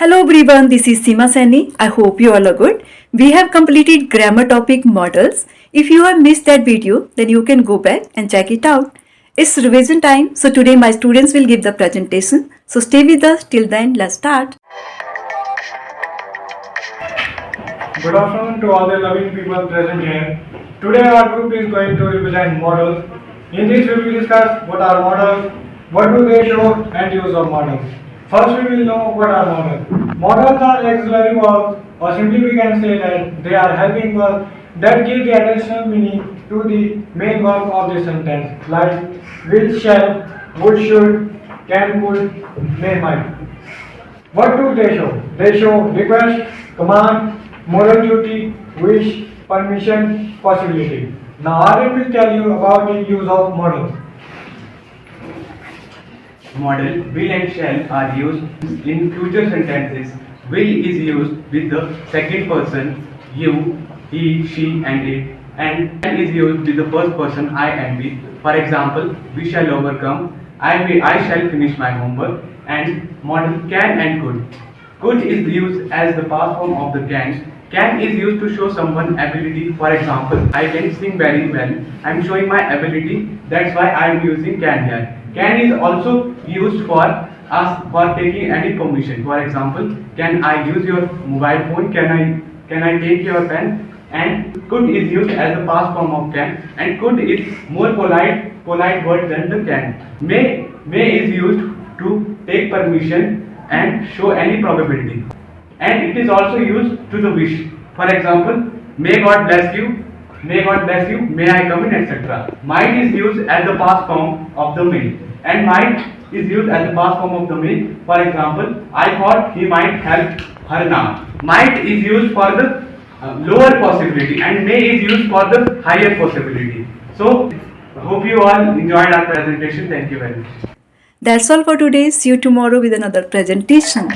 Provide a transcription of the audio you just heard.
Hello everyone, this is Seema Saini. I hope you all are good. We have completed grammar topic models. If you have missed that video, then you can go back and check it out. It's revision time, so today my students will give the presentation. So stay with us till then. Let's start. Good afternoon to all the loving people present here. Today our group is going to represent models. In this we will discuss what are models, what do they show and use of models. First we will know what are models. Models are auxiliary verbs, or simply we can say that they are helping verbs that give the additional meaning to the main verb of the sentence, like will, shall, would, should, can, could, may, might. What do they show? They show request, command, moral duty, wish, permission, possibility. Now I will tell you about the use of models. Model will and shall are used in future sentences. Will is used with the second person you, he, she and it, and shall is used with the first person I and we. For example, we shall overcome, I shall finish my homework, and model can and could. Could is used as the past form of the can. Can is used to show someone ability. For example, I can sing very well. I am showing my ability. That's why I am using can here. Can is also used for us for taking any permission. For example, can I use your mobile phone? Can I take your pen? And could is used as the past form of can, and could is more polite word than the can. May is used to take permission and show any probability. And it is also used to the wish. For example, may God bless you, may I come in, etc. Might is used as the past form of the may, and might is used as the past form of the may. For example, I thought he might help her now. Might is used for the lower possibility, and may is used for the higher possibility. So, hope you all enjoyed our presentation. Thank you very much. That's all for today. See you tomorrow with another presentation.